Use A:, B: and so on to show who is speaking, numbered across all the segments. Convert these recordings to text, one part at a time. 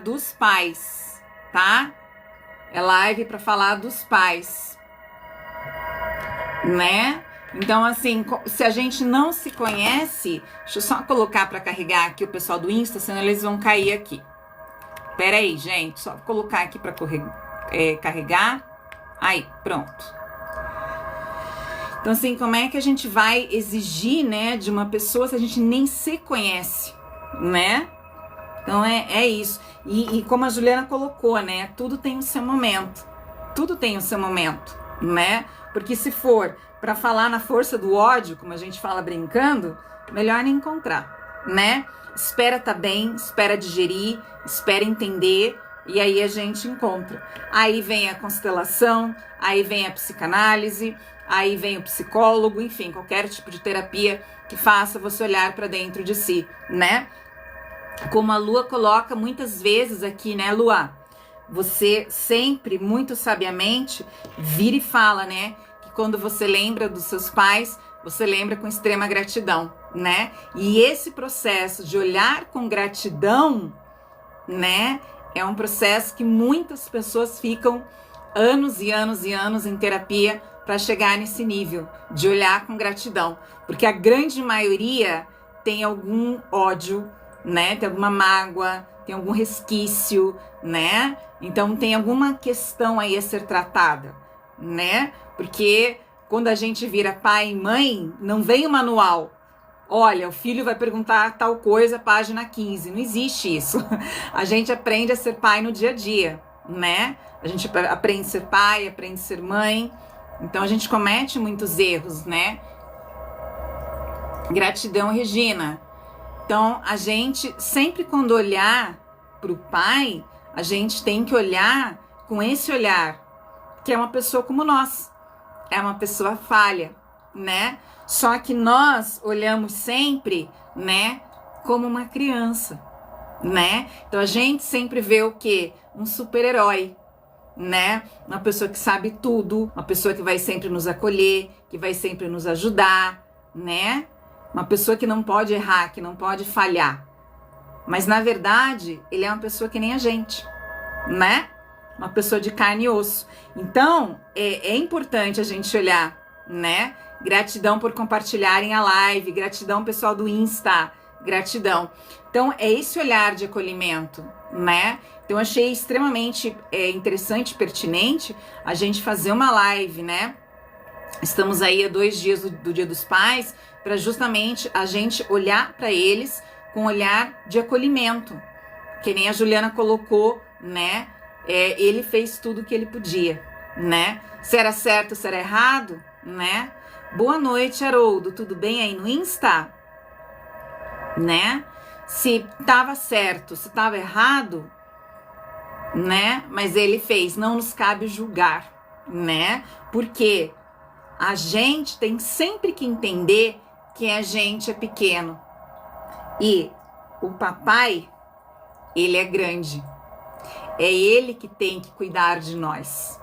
A: dos pais, tá? É live para falar dos pais, né? Então, assim, se a gente não se conhece, deixa eu só colocar para carregar aqui o pessoal do Insta, senão eles vão cair aqui. Pera aí, gente, só colocar aqui para carregar. Aí, pronto. Então, assim, como é que a gente vai exigir, né, de uma pessoa se a gente nem se conhece, né? Então, é isso. E como a Juliana colocou, né, tudo tem o seu momento. Tudo tem o seu momento, né? Porque se for para falar na força do ódio, como a gente fala brincando, melhor nem encontrar, né? Espera tá bem, espera digerir, espera entender, e aí a gente encontra. Aí vem a constelação, aí vem a psicanálise, aí vem o psicólogo, enfim, qualquer tipo de terapia que faça você olhar para dentro de si, né? Como a Lua coloca muitas vezes aqui, né, Lua? Você sempre, muito sabiamente, vira e fala, né? Que quando você lembra dos seus pais, você lembra com extrema gratidão, né? E esse processo de olhar com gratidão, né? É um processo que muitas pessoas ficam anos e anos e anos em terapia para chegar nesse nível de olhar com gratidão. Porque a grande maioria tem algum ódio, né? Tem alguma mágoa, tem algum resquício, né? Então tem alguma questão aí a ser tratada, né? Porque quando a gente vira pai e mãe, não vem o manual. Olha, o filho vai perguntar tal coisa, página 15. Não existe isso. A gente aprende a ser pai no dia a dia, né? A gente aprende a ser pai, aprende a ser mãe. Então a gente comete muitos erros, né? Gratidão, Regina. Então, a gente, sempre quando olhar para o pai, a gente tem que olhar com esse olhar, que é uma pessoa como nós, é uma pessoa falha, né? Só que nós olhamos sempre, né, como uma criança, né? Então, a gente sempre vê o quê? Um super-herói, né? Uma pessoa que sabe tudo, uma pessoa que vai sempre nos acolher, que vai sempre nos ajudar, né? Uma pessoa que não pode errar, que não pode falhar. Mas, na verdade, ele é uma pessoa que nem a gente, né? Uma pessoa de carne e osso. Então, é importante a gente olhar, né? Gratidão por compartilharem a live. Gratidão, pessoal do Insta. Gratidão. Então, é esse olhar de acolhimento, né? Então, achei extremamente interessante e pertinente a gente fazer uma live, né? Estamos aí a 2 dias do Dia dos Pais, para justamente a gente olhar para eles com um olhar de acolhimento, que nem a Juliana colocou, né? Ele fez tudo o que ele podia, né? Se era certo, se era errado, né? Boa noite, Haroldo, tudo bem aí no Insta? Né? Se tava certo, se tava errado, né? Mas ele fez, não nos cabe julgar, né? Porque a gente tem sempre que entender que a gente é pequeno e o papai, ele é grande. É ele que tem que cuidar de nós,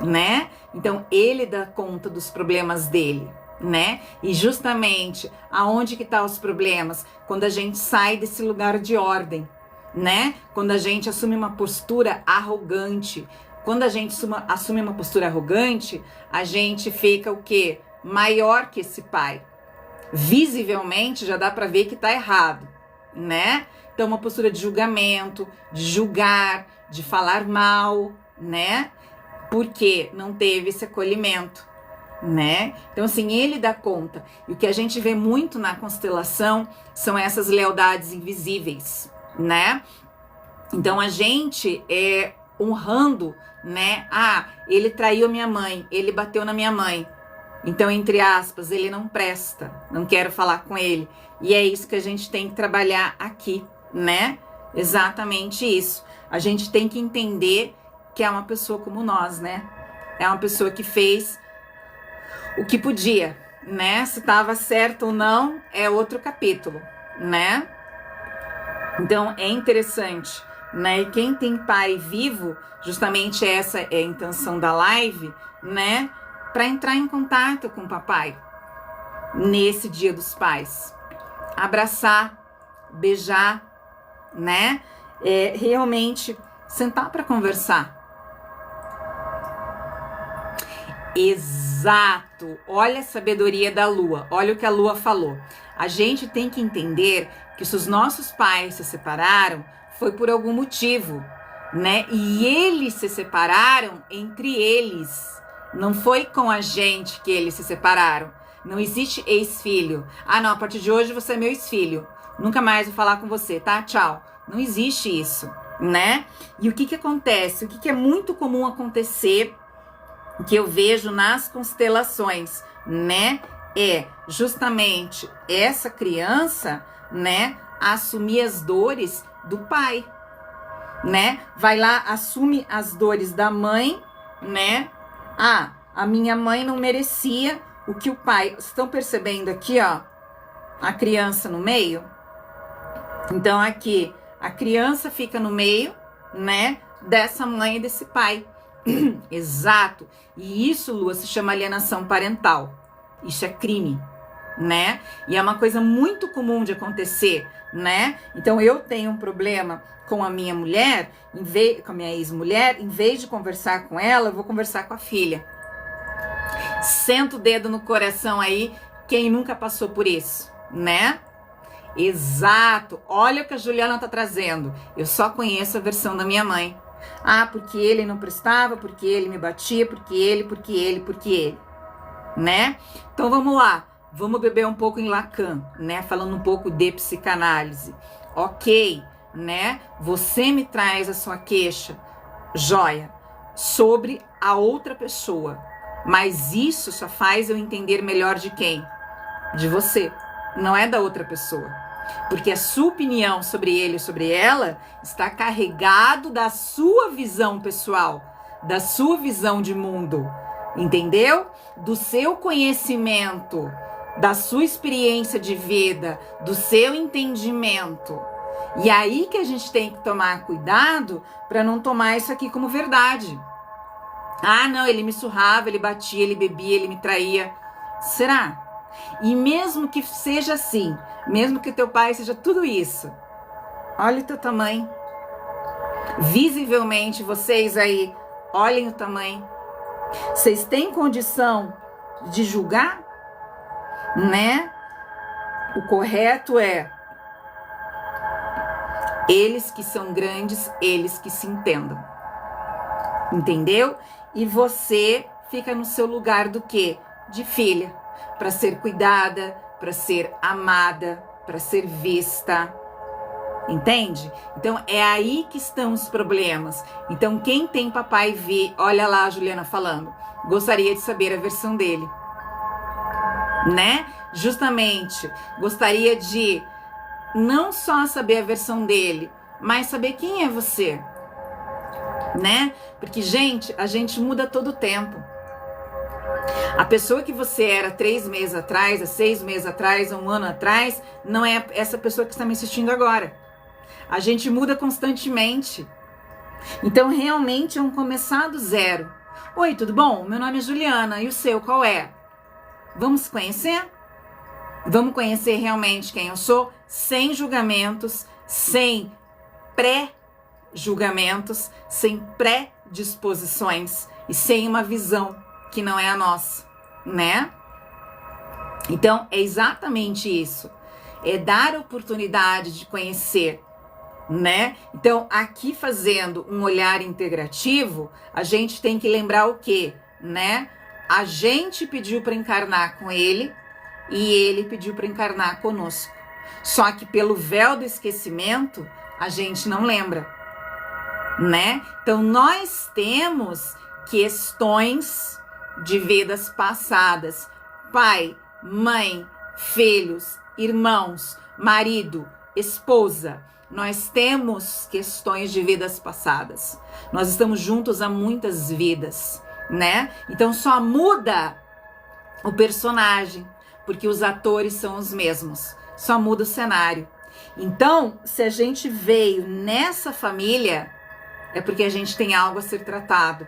A: né? Então, ele dá conta dos problemas dele, né? E justamente, aonde que tá os problemas? Quando a gente sai desse lugar de ordem, né? Quando a gente assume uma postura arrogante. Quando a gente assume uma postura arrogante, a gente fica o quê? Maior que esse pai. Visivelmente já dá para ver que tá errado, né? Então uma postura de julgamento, de julgar, de falar mal, né? Porque não teve esse acolhimento, né? Então assim, ele dá conta. E o que a gente vê muito na constelação são essas lealdades invisíveis, né? Então a gente honrando, né? Ah, ele traiu a minha mãe, ele bateu na minha mãe. Então, entre aspas, ele não presta, não quero falar com ele. E é isso que a gente tem que trabalhar aqui, né? Exatamente isso. A gente tem que entender que é uma pessoa como nós, né? É uma pessoa que fez o que podia, né? Se estava certo ou não é outro capítulo, né? Então, é interessante, né? E quem tem pai vivo, justamente essa é a intenção da live, né? Para entrar em contato com o papai nesse Dia dos Pais. Abraçar, beijar, né? realmente sentar para conversar. Exato! Olha a sabedoria da Lua, olha o que a Lua falou. A gente tem que entender que se os nossos pais se separaram, foi por algum motivo, né? E eles se separaram entre eles. Não foi com a gente que eles se separaram. Não existe ex-filho. Ah, não, a partir de hoje você é meu ex-filho. Nunca mais vou falar com você, tá? Tchau. Não existe isso, né? E o que acontece? O que é muito comum acontecer, que eu vejo nas constelações, né? É justamente essa criança, né? Assumir as dores do pai, né? Vai lá, assume as dores da mãe, né? Ah, a minha mãe não merecia o que o pai... Estão percebendo aqui, ó? A criança no meio? Então, aqui, a criança fica no meio, né? Dessa mãe e desse pai. Exato. E isso, Lua, se chama alienação parental. Isso é crime, né? E é uma coisa muito comum de acontecer, né? Então, eu tenho um problema com a minha mulher, com a minha ex-mulher, em vez de conversar com ela, eu vou conversar com a filha. Senta o dedo no coração aí, quem nunca passou por isso, né? Exato. Olha o que a Juliana tá trazendo. Eu só conheço a versão da minha mãe. Ah, porque ele não prestava, porque ele me batia, porque ele, né? Então vamos lá, vamos beber um pouco em Lacan, né? Falando um pouco de psicanálise. Ok, né? Você me traz a sua queixa, joia, sobre a outra pessoa. Mas isso só faz eu entender melhor de quem? De você, não é da outra pessoa. Porque a sua opinião sobre ele ou sobre ela está carregado da sua visão pessoal, da sua visão de mundo, entendeu? Do seu conhecimento, da sua experiência de vida, do seu entendimento. E aí que a gente tem que tomar cuidado para não tomar isso aqui como verdade. Ah, não, ele me surrava, ele batia, ele bebia, ele me traía. Será? E mesmo que seja assim, mesmo que teu pai seja tudo isso, olha o teu tamanho. Visivelmente, vocês aí, olhem o tamanho. Vocês têm condição de julgar? Né? O correto é eles que são grandes, eles que se entendam. Entendeu? E você fica no seu lugar do quê? De filha. Para ser cuidada, para ser amada, para ser vista. Entende? Então é aí que estão os problemas. Então quem tem papai vê, olha lá a Juliana falando, gostaria de saber a versão dele, né? Justamente, gostaria de não só saber a versão dele, mas saber quem é você, né? Porque, gente, a gente muda todo o tempo. A pessoa que você era 3 meses atrás, há 6 meses atrás, há 1 ano atrás, não é essa pessoa que está me assistindo agora. A gente muda constantemente. Então, realmente, é um começar do zero. Oi, tudo bom? Meu nome é Juliana. E o seu, qual é? Vamos se conhecer? Vamos conhecer realmente quem eu sou? Sem julgamentos, sem pré-julgamentos, sem predisposições e sem uma visão que não é a nossa, né? Então, é exatamente isso. É dar oportunidade de conhecer, né? Então, aqui fazendo um olhar integrativo, a gente tem que lembrar o quê, né? A gente pediu para encarnar com ele e ele pediu para encarnar conosco. Só que pelo véu do esquecimento, a gente não lembra, né? Então, nós temos questões de vidas passadas, pai, mãe, filhos, irmãos, marido, esposa. Nós temos questões de vidas passadas. Nós estamos juntos há muitas vidas, né? Então só muda o personagem, porque os atores são os mesmos. Só muda o cenário. Então, se a gente veio nessa família, é porque a gente tem algo a ser tratado.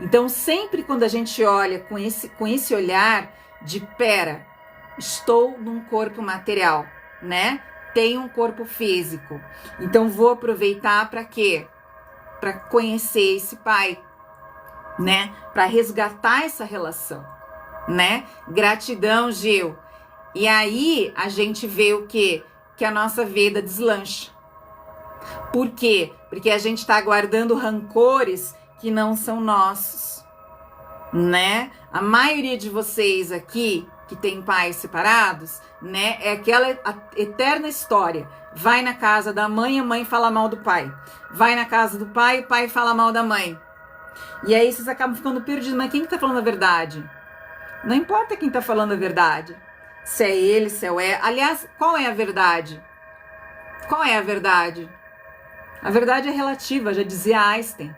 A: Então, sempre quando a gente olha com esse olhar de pera, estou num corpo material, né? tem um corpo físico. Então vou aproveitar para quê? Para conhecer esse pai, né? Para resgatar essa relação, né? Gratidão, Gil. E aí a gente vê o quê? Que a nossa vida deslancha. Por quê? Porque a gente está guardando rancores que não são nossos, né? A maioria de vocês aqui que tem pais separados, né? É aquela eterna história. Vai na casa da mãe, a mãe fala mal do pai. Vai na casa do pai, o pai fala mal da mãe. E aí vocês acabam ficando perdidos. Mas quem que tá falando a verdade? Não importa quem tá falando a verdade. Se é ele, se é o é. Aliás, qual é a verdade? Qual é a verdade? A verdade é relativa, já dizia Einstein.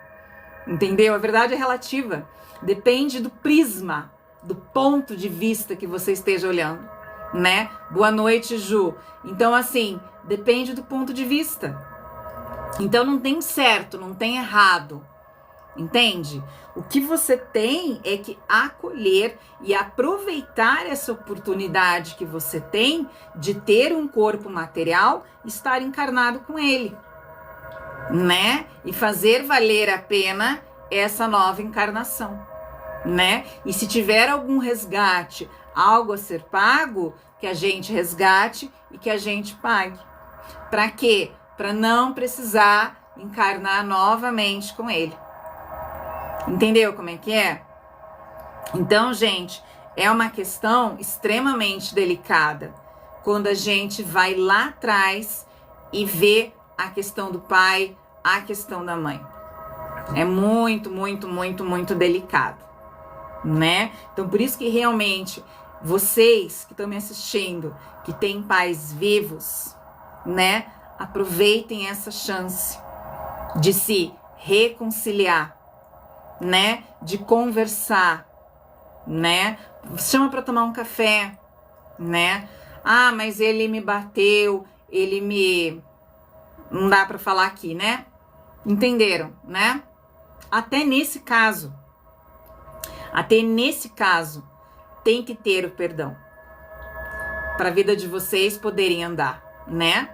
A: Entendeu? A verdade é relativa. Depende do prisma, do ponto de vista que você esteja olhando, né? Boa noite, Ju. Então, assim, depende do ponto de vista. Então, não tem certo, não tem errado. Entende? O que você tem é que acolher e aproveitar essa oportunidade que você tem de ter um corpo material, estar encarnado com ele, né? E fazer valer a pena essa nova encarnação, né? E se tiver algum resgate, algo a ser pago, que a gente resgate e que a gente pague. Para quê? Para não precisar encarnar novamente com ele. Entendeu como é que é? Então, gente, é uma questão extremamente delicada quando a gente vai lá atrás e vê a questão do pai, a questão da mãe. É muito, muito, muito, muito delicado, né? Então, por isso que realmente vocês que estão me assistindo, que têm pais vivos, né? Aproveitem essa chance de se reconciliar, né? De conversar, né? Chama para tomar um café, né? Ah, mas ele me bateu, ele me... Não dá para falar aqui, né? Entenderam, né? Até nesse caso, tem que ter o perdão para a vida de vocês poderem andar, né?